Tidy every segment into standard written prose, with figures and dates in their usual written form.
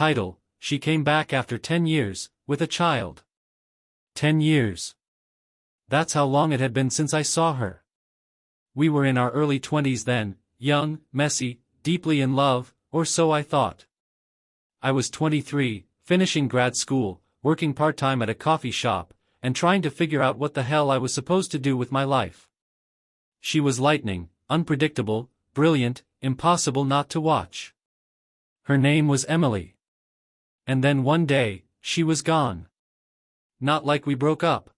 Title: She came back after 10 years, with a child. 10 years. That's how long it had been since I saw her. We were in our early 20s then, young, messy, deeply in love, or so I thought. I was 23, finishing grad school, working part-time at a coffee shop, and trying to figure out what the hell I was supposed to do with my life. She was lightning, unpredictable, brilliant, impossible not to watch. Her name was Emily. And then one day, she was gone. Not like we broke up.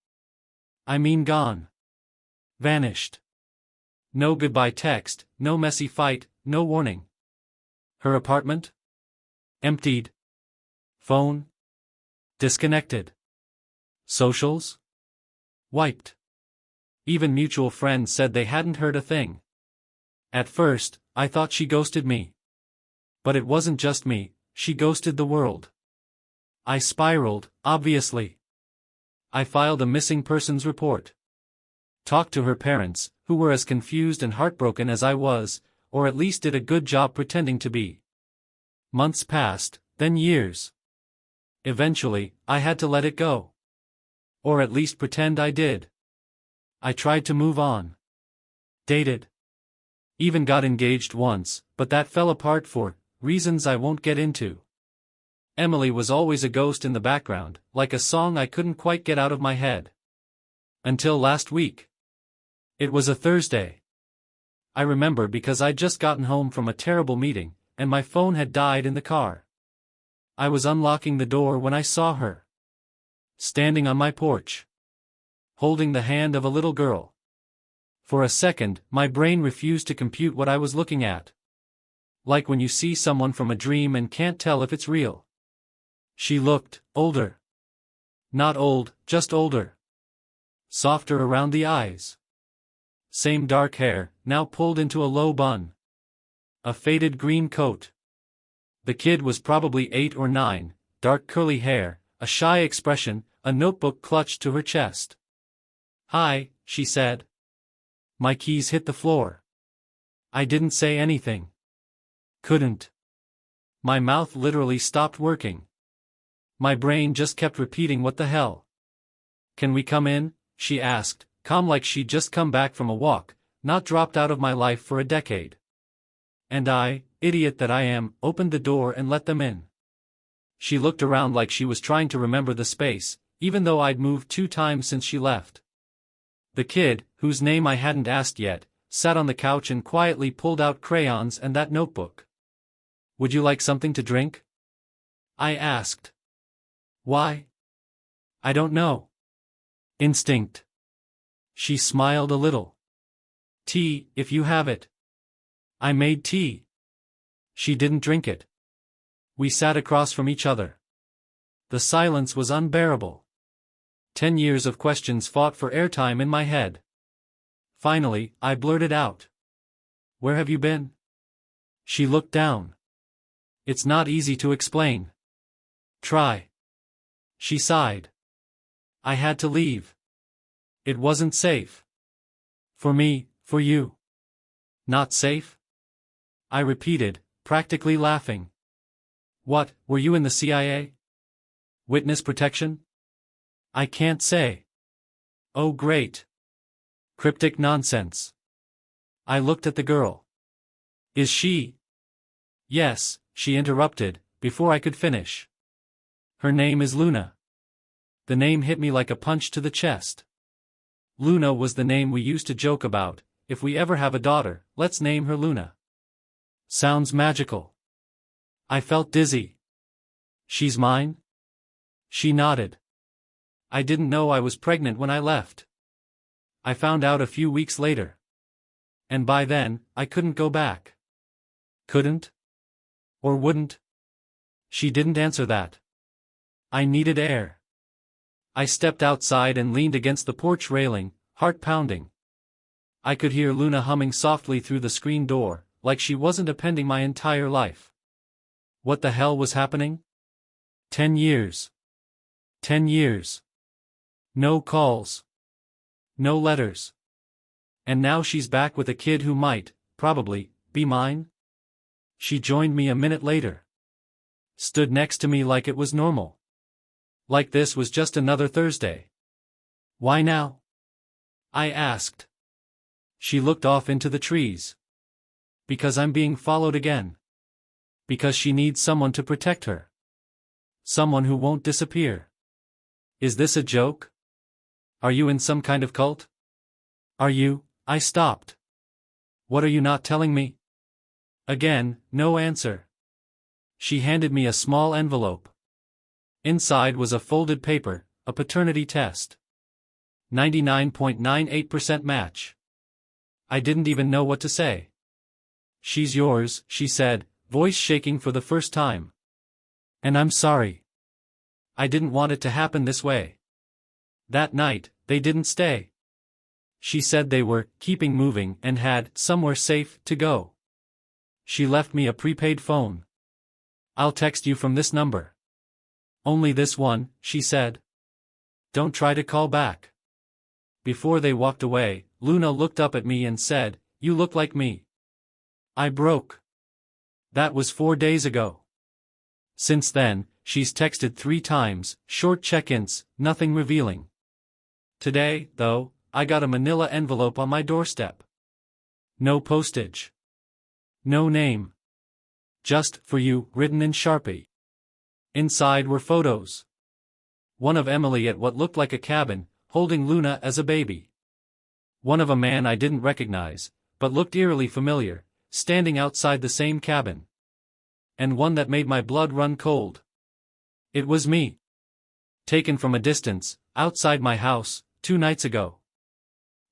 I mean gone. Vanished. No goodbye text, no messy fight, no warning. Her apartment? Emptied. Phone? Disconnected. Socials? Wiped. Even mutual friends said they hadn't heard a thing. At first, I thought she ghosted me. But it wasn't just me, she ghosted the world. I spiraled, obviously. I filed a missing persons report. Talked to her parents, who were as confused and heartbroken as I was, or at least did a good job pretending to be. Months passed, then years. Eventually, I had to let it go. Or at least pretend I did. I tried to move on. Dated. Even got engaged once, but that fell apart for reasons I won't get into. Emily was always a ghost in the background, like a song I couldn't quite get out of my head. Until last week. It was a Thursday. I remember because I'd just gotten home from a terrible meeting, and my phone had died in the car. I was unlocking the door when I saw her. Standing on my porch. Holding the hand of a little girl. For a second, my brain refused to compute what I was looking at. Like when you see someone from a dream and can't tell if it's real. She looked older. Not old, just older. Softer around the eyes. Same dark hair, now pulled into a low bun. A faded green coat. The kid was probably 8 or 9, dark curly hair, a shy expression, a notebook clutched to her chest. "Hi," she said. My keys hit the floor. I didn't say anything. Couldn't. My mouth literally stopped working. My brain just kept repeating what the hell. "Can we come in?" she asked, calm like she'd just come back from a walk, not dropped out of my life for a decade. And I, idiot that I am, opened the door and let them in. She looked around like she was trying to remember the space, even though I'd moved 2 times since she left. The kid, whose name I hadn't asked yet, sat on the couch and quietly pulled out crayons and that notebook. "Would you like something to drink?" I asked. "Why?" "I don't know. Instinct." She smiled a little. "Tea, if you have it." I made tea. She didn't drink it. We sat across from each other. The silence was unbearable. 10 years of questions fought for airtime in my head. Finally, I blurted out. "Where have you been?" She looked down. "It's not easy to explain." "Try." She sighed. "I had to leave. It wasn't safe. For me, for you." "Not safe?" I repeated, practically laughing. "What, were you in the CIA? Witness protection?" "I can't say." "Oh great. Cryptic nonsense." I looked at the girl. "Is she?" "Yes," she interrupted, before I could finish. "Her name is Luna." The name hit me like a punch to the chest. Luna was the name we used to joke about. If we ever have a daughter, let's name her Luna. Sounds magical. I felt dizzy. "She's mine?" She nodded. "I didn't know I was pregnant when I left. I found out a few weeks later. And by then, I couldn't go back." "Couldn't? Or wouldn't?" She didn't answer that. I needed air. I stepped outside and leaned against the porch railing, heart pounding. I could hear Luna humming softly through the screen door, like she wasn't appending my entire life. What the hell was happening? 10 years. 10 years. No calls. No letters. And now she's back with a kid who might, probably, be mine? She joined me a minute later. stood next to me like it was normal. Like this was just another Thursday. "Why now?" I asked. She looked off into the trees. "Because I'm being followed again. Because she needs someone to protect her. Someone who won't disappear." "Is this a joke? Are you in some kind of cult?" "Are you?" I stopped. "What are you not telling me?" Again, no answer. She handed me a small envelope. Inside was a folded paper, a paternity test. 99.98% match. I didn't even know what to say. "She's yours," she said, voice shaking for the first time. "And I'm sorry. I didn't want it to happen this way." That night, they didn't stay. She said they were keeping moving and had somewhere safe to go. She left me a prepaid phone. "I'll text you from this number." "Only this one," she said. "Don't try to call back." Before they walked away, Luna looked up at me and said, "You look like me." I broke. That was 4 days ago. Since then, she's texted 3 times, short check-ins, nothing revealing. Today, though, I got a manila envelope on my doorstep. No postage. No name. "Just for you," written in Sharpie. Inside were photos. One of Emily at what looked like a cabin, holding Luna as a baby. One of a man I didn't recognize, but looked eerily familiar, standing outside the same cabin. And one that made my blood run cold. It was me. Taken from a distance, outside my house, 2 nights ago.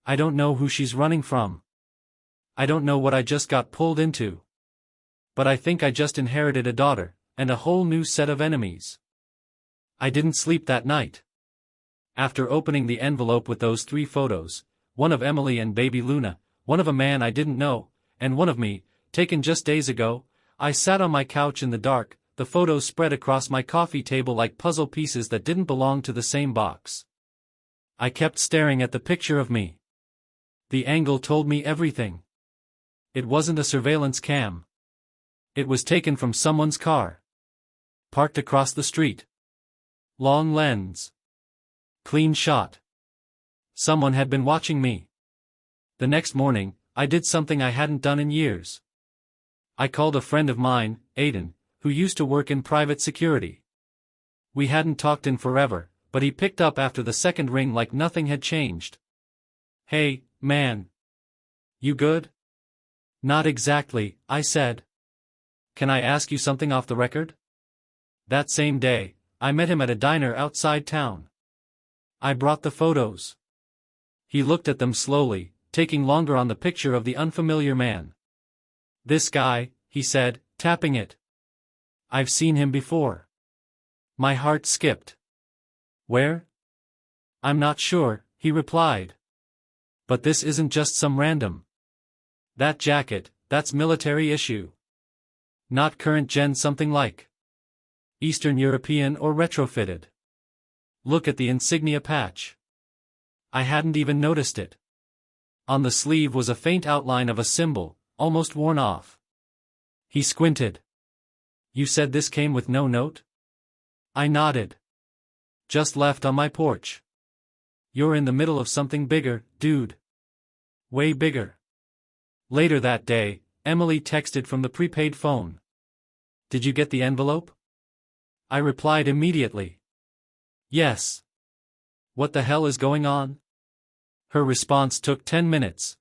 I don't know who she's running from. I don't know what I just got pulled into. But I think I just inherited a daughter, and a whole new set of enemies. I didn't sleep that night. After opening the envelope with those 3 photos, one of Emily and baby Luna, one of a man I didn't know, and one of me, taken just days ago, I sat on my couch in the dark, the photos spread across my coffee table like puzzle pieces that didn't belong to the same box. I kept staring at the picture of me. The angle told me everything. It wasn't a surveillance cam. It was taken from someone's car. Parked across the street. Long lens. Clean shot. Someone had been watching me. The next morning, I did something I hadn't done in years. I called a friend of mine, Aiden, who used to work in private security. We hadn't talked in forever, but he picked up after the second ring like nothing had changed. "Hey, man. You good?" "Not exactly," I said. "Can I ask you something off the record?" That same day, I met him at a diner outside town. I brought the photos. He looked at them slowly, taking longer on the picture of the unfamiliar man. "This guy," he said, tapping it. "I've seen him before." My heart skipped. "Where?" "I'm not sure," he replied. "But this isn't just some random. That jacket, that's military issue. Not current gen, something like Eastern European or retrofitted. Look at the insignia patch. I hadn't even noticed it. On the sleeve was a faint outline of a symbol, almost worn off." He squinted. "You said this came with no note?" I nodded. "Just left on my porch." "You're in the middle of something bigger, dude. Way bigger." Later that day, Emily texted from the prepaid phone. "Did you get the envelope?" I replied immediately. "Yes." "What the hell is going on?" Her response took 10 minutes.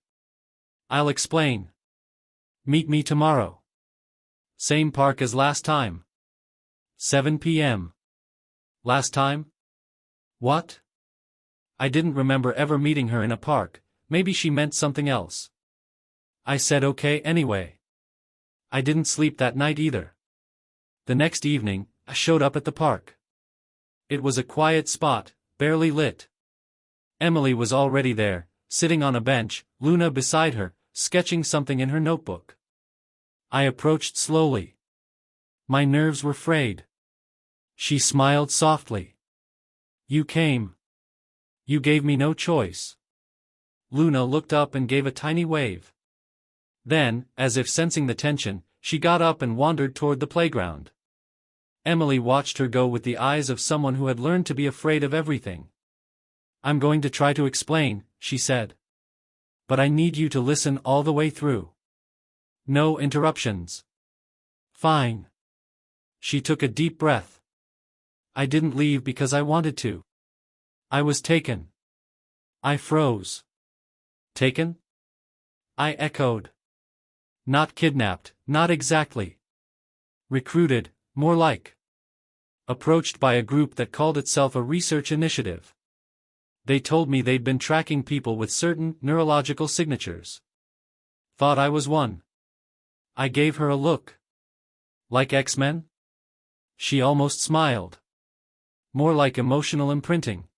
"I'll explain. Meet me tomorrow. Same park as last time. 7 p.m. Last time? What? I didn't remember ever meeting her in a park, maybe she meant something else. I said okay anyway. I didn't sleep that night either. The next evening, I showed up at the park. It was a quiet spot, barely lit. Emily was already there, sitting on a bench, Luna beside her, sketching something in her notebook. I approached slowly. My nerves were frayed. She smiled softly. "You came. You gave me no choice." Luna looked up and gave a tiny wave. Then, as if sensing the tension, she got up and wandered toward the playground. Emily watched her go with the eyes of someone who had learned to be afraid of everything. "I'm going to try to explain," she said. "But I need you to listen all the way through. No interruptions." "Fine." She took a deep breath. "I didn't leave because I wanted to. I was taken." I froze. "Taken?" I echoed. "Not kidnapped, not exactly. Recruited, more like. Approached by a group that called itself a research initiative. They told me they'd been tracking people with certain neurological signatures. Thought I was one." I gave her a look. "Like X-Men?" She almost smiled. "More like emotional imprinting.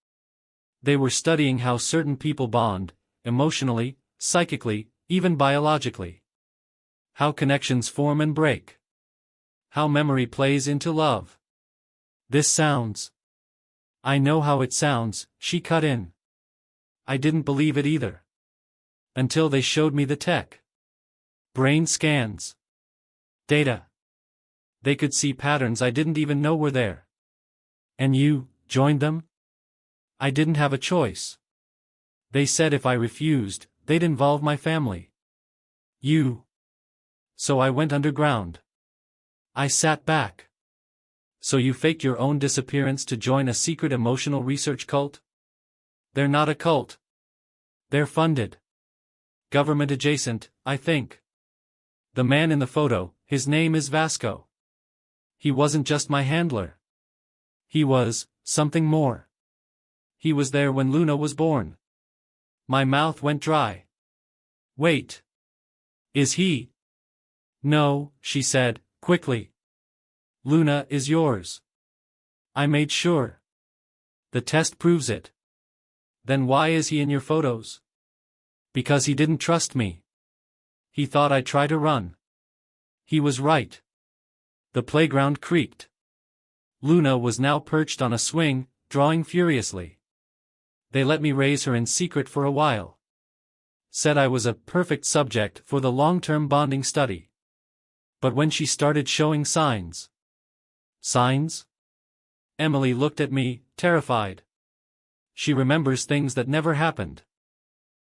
They were studying how certain people bond, emotionally, psychically, even biologically. How connections form and break. How memory plays into love. This sounds—" "I know how it sounds," she cut in. "I didn't believe it either. Until they showed me the tech. Brain scans. Data. They could see patterns I didn't even know were there." "And you joined them?" "I didn't have a choice. They said if I refused, they'd involve my family." "You—" "So I went underground." I sat back. "So you faked your own disappearance to join a secret emotional research cult?" "They're not a cult. They're funded. Government adjacent, I think. The man in the photo, his name is Vasco. He wasn't just my handler. He was something more. He was there when Luna was born." My mouth went dry. "Wait. Is he?" "No," she said, quickly. "Luna is yours. I made sure. The test proves it." "Then why is he in your photos?" "Because he didn't trust me. He thought I'd try to run." He was right. The playground creaked. Luna was now perched on a swing, drawing furiously. They let me raise her in secret for a while. Said I was a perfect subject for the long-term bonding study. But when she started showing signs. Signs? Emily looked at me, terrified. She remembers things that never happened.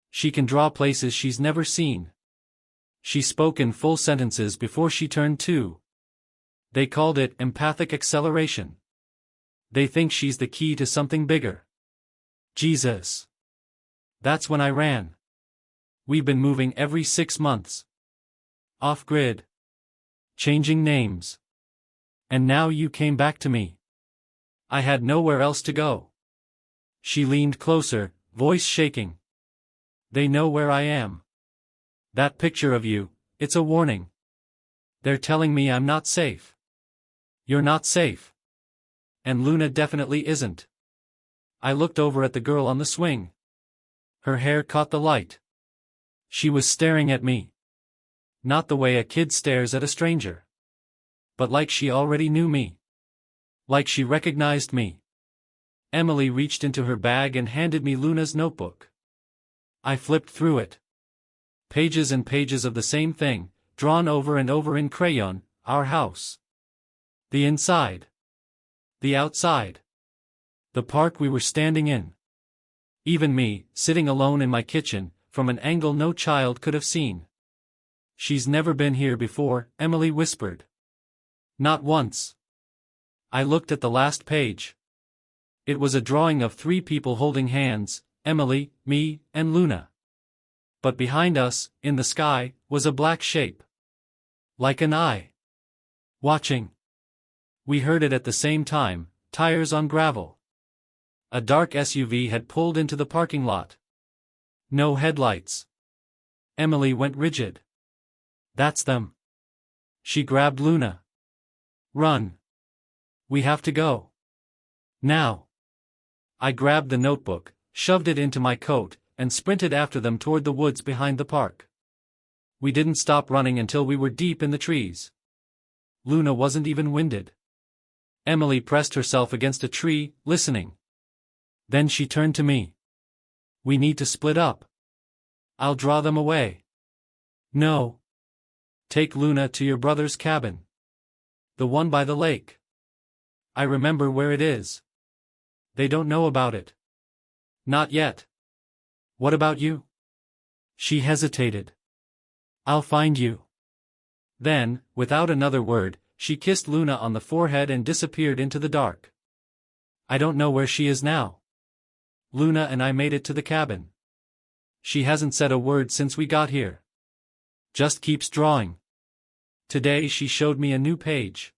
She can draw places she's never seen. She spoke in full sentences before she turned 2. They called it empathic acceleration. They think she's the key to something bigger. Jesus. That's when I ran. We've been moving every 6 months. Off-grid. Changing names. And now you came back to me. I had nowhere else to go." She leaned closer, voice shaking. "They know where I am. That picture of you, it's a warning. They're telling me I'm not safe. You're not safe. And Luna definitely isn't." I looked over at the girl on the swing. Her hair caught the light. She was staring at me. Not the way a kid stares at a stranger. But like she already knew me. Like she recognized me. Emily reached into her bag and handed me Luna's notebook. I flipped through it. Pages and pages of the same thing, drawn over and over in crayon, our house. The inside. The outside. The park we were standing in. Even me, sitting alone in my kitchen, from an angle no child could have seen. "She's never been here before," Emily whispered. "Not once." I looked at the last page. It was a drawing of 3 people holding hands, Emily, me, and Luna. But behind us, in the sky, was a black shape. Like an eye. Watching. We heard it at the same time, tires on gravel. A dark SUV had pulled into the parking lot. No headlights. Emily went rigid. "That's them." She grabbed Luna. "Run. We have to go. Now." I grabbed the notebook, shoved it into my coat, and sprinted after them toward the woods behind the park. We didn't stop running until we were deep in the trees. Luna wasn't even winded. Emily pressed herself against a tree, listening. Then she turned to me. "We need to split up. I'll draw them away." "No. Take Luna to your brother's cabin. The one by the lake." I remember where it is. They don't know about it. Not yet. What about you? She hesitated. I'll find you. Then, without another word, she kissed Luna on the forehead and disappeared into the dark. I don't know where she is now. Luna and I made it to the cabin. She hasn't said a word since we got here. Just keeps drawing. Today she showed me a new page.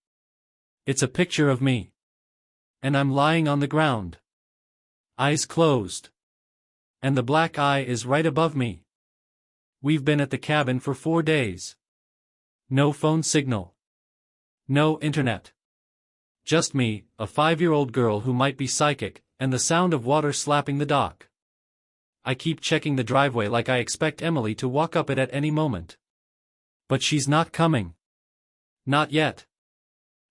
It's a picture of me. And I'm lying on the ground. Eyes closed. And the black eye is right above me. We've been at the cabin for 4 days. No phone signal. No internet. Just me, a 5-year-old girl who might be psychic, and the sound of water slapping the dock. I keep checking the driveway like I expect Emily to walk up it at any moment. But she's not coming. Not yet.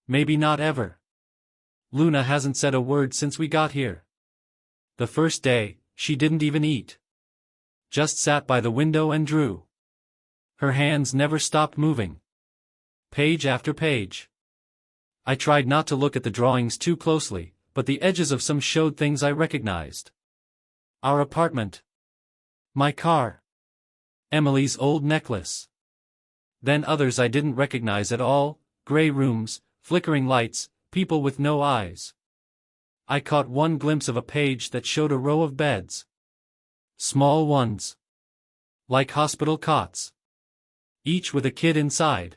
Maybe not ever. Luna hasn't said a word since we got here. The first day, she didn't even eat. Just sat by the window and drew. Her hands never stopped moving. Page after page. I tried not to look at the drawings too closely, but the edges of some showed things I recognized. Our apartment. My car. Emily's old necklace. Then others I didn't recognize at all, gray rooms, flickering lights, people with no eyes. I caught one glimpse of a page that showed a row of beds. Small ones. Like hospital cots. Each with a kid inside.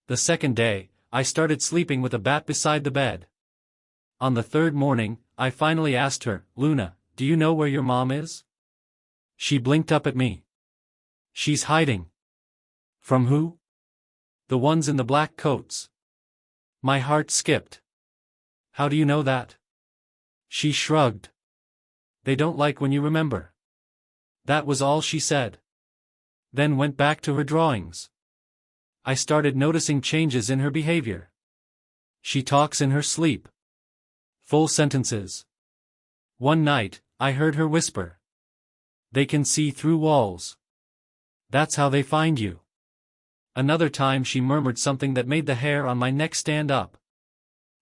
The second day, I started sleeping with a bat beside the bed. On the third morning, I finally asked her, Luna, do you know where your mom is? She blinked up at me. She's hiding. From who? The ones in the black coats. My heart skipped. How do you know that? She shrugged. They don't like when you remember. That was all she said. Then went back to her drawings. I started noticing changes in her behavior. She talks in her sleep. Full sentences. One night, I heard her whisper. They can see through walls. That's how they find you. Another time she murmured something that made the hair on my neck stand up.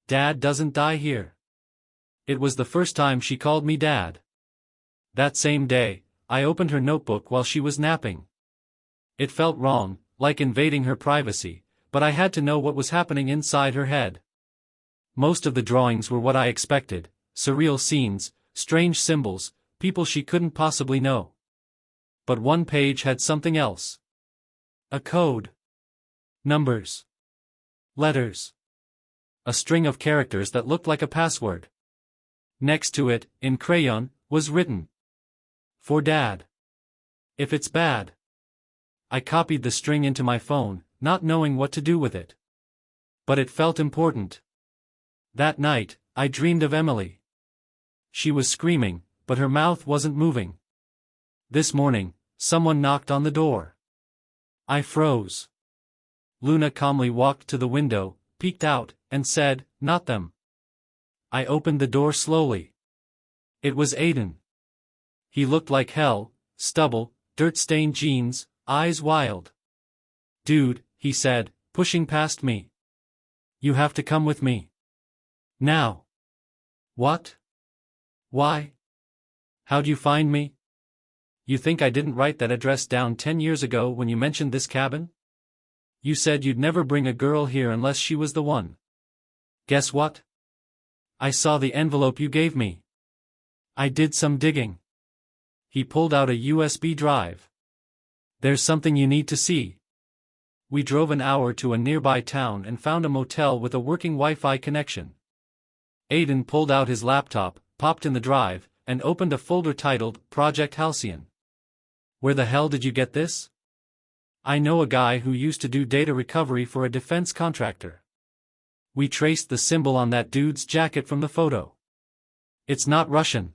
Dad doesn't die here. It was the first time she called me Dad. That same day, I opened her notebook while she was napping. It felt wrong, like invading her privacy, but I had to know what was happening inside her head. Most of the drawings were what I expected, surreal scenes, strange symbols, people she couldn't possibly know. But one page had something else. A code. Numbers. Letters. A string of characters that looked like a password. Next to it, in crayon, was written. For Dad. If it's bad. I copied the string into my phone, not knowing what to do with it. But it felt important. That night, I dreamed of Emily. She was screaming, but her mouth wasn't moving. This morning, someone knocked on the door. I froze. Luna calmly walked to the window, peeked out, and said, "Not them." I opened the door slowly. It was Aiden. He looked like hell, stubble, dirt-stained jeans, eyes wild. "Dude," he said, pushing past me. "You have to come with me. Now." "What? Why? How'd you find me? You think I didn't write that address down 10 years ago when you mentioned this cabin? You said you'd never bring a girl here unless she was the one. Guess what? I saw the envelope you gave me. I did some digging." He pulled out a USB drive. "There's something you need to see." We drove an hour to a nearby town and found a motel with a working Wi-Fi connection. Aiden pulled out his laptop, popped in the drive, and opened a folder titled Project Halcyon. "Where the hell did you get this?" "I know a guy who used to do data recovery for a defense contractor." We traced the symbol on that dude's jacket from the photo. "It's not Russian.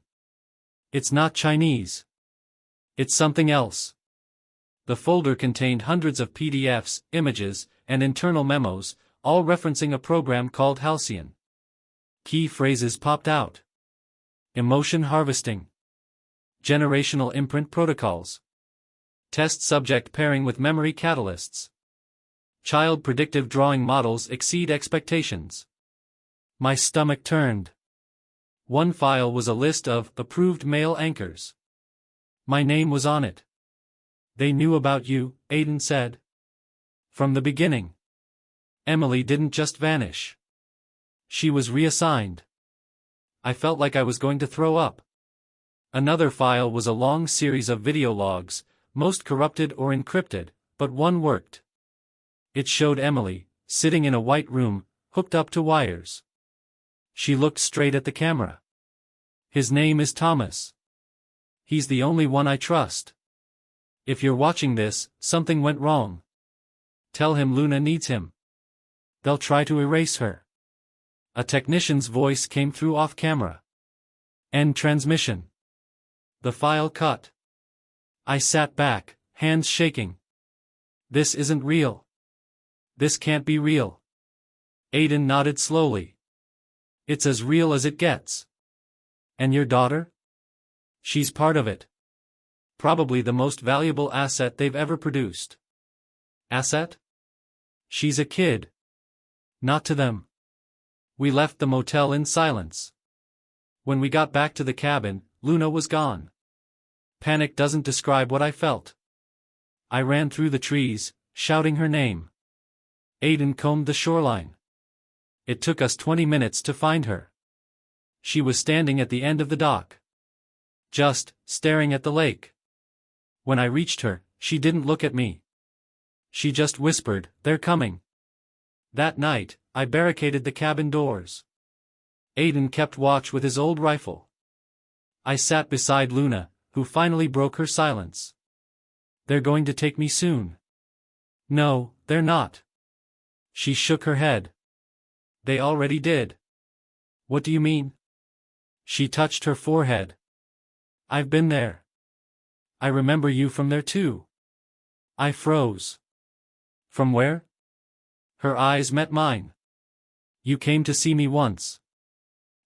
It's not Chinese. It's something else." The folder contained hundreds of PDFs, images, and internal memos, all referencing a program called Halcyon. Key phrases popped out. Emotion harvesting. Generational imprint protocols. Test subject pairing with memory catalysts. Child predictive drawing models exceed expectations. My stomach turned. One file was a list of approved male anchors. My name was on it. They knew about you, Aiden said. From the beginning. Emily didn't just vanish. She was reassigned. I felt like I was going to throw up. Another file was a long series of video logs, most corrupted or encrypted, but one worked. It showed Emily, sitting in a white room, hooked up to wires. She looked straight at the camera. His name is Thomas. He's the only one I trust. If you're watching this, something went wrong. Tell him Luna needs him. They'll try to erase her. A technician's voice came through off camera. End transmission. The file cut. I sat back, hands shaking. This isn't real. This can't be real. Aiden nodded slowly. It's as real as it gets. And your daughter? She's part of it. Probably the most valuable asset they've ever produced. Asset? She's a kid. Not to them. We left the motel in silence. When we got back to the cabin, Luna was gone. Panic doesn't describe what I felt. I ran through the trees, shouting her name. Aiden combed the shoreline. It took us 20 minutes to find her. She was standing at the end of the dock. Just staring at the lake. When I reached her, she didn't look at me. She just whispered, "They're coming." That night, I barricaded the cabin doors. Aiden kept watch with his old rifle. I sat beside Luna, who finally broke her silence. "They're going to take me soon." "No, they're not." She shook her head. "They already did." "What do you mean?" She touched her forehead. "I've been there. I remember you from there too." I froze. "From where?" Her eyes met mine. "You came to see me once.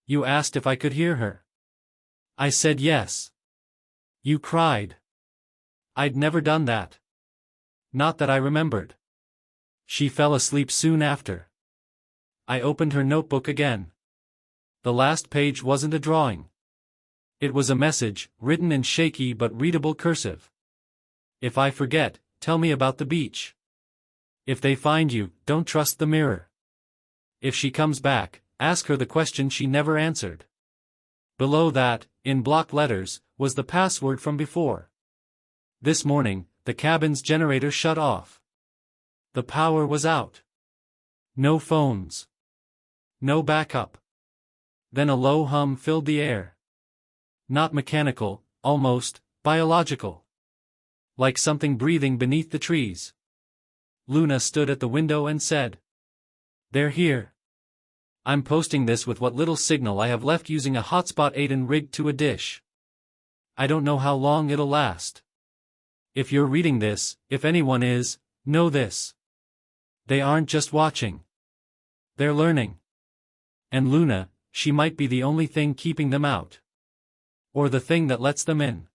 You asked if I could hear her. I said yes. You cried. I'd never done that. Not that I remembered." She fell asleep soon after. I opened her notebook again. The last page wasn't a drawing. It was a message, written in shaky but readable cursive. "If I forget, tell me about the beach. If they find you, don't trust the mirror. If she comes back, ask her the question she never answered." Below that, in block letters, was the password from before. This morning, the cabin's generator shut off. The power was out. No phones. No backup. Then a low hum filled the air. Not mechanical, almost biological. Like something breathing beneath the trees. Luna stood at the window and said, "They're here. I'm posting this with what little signal I have left using a hotspot Aiden rigged to a dish. I don't know how long it'll last. If you're reading this, if anyone is, know this. They aren't just watching. They're learning. And Luna, she might be the only thing keeping them out. Or the thing that lets them in."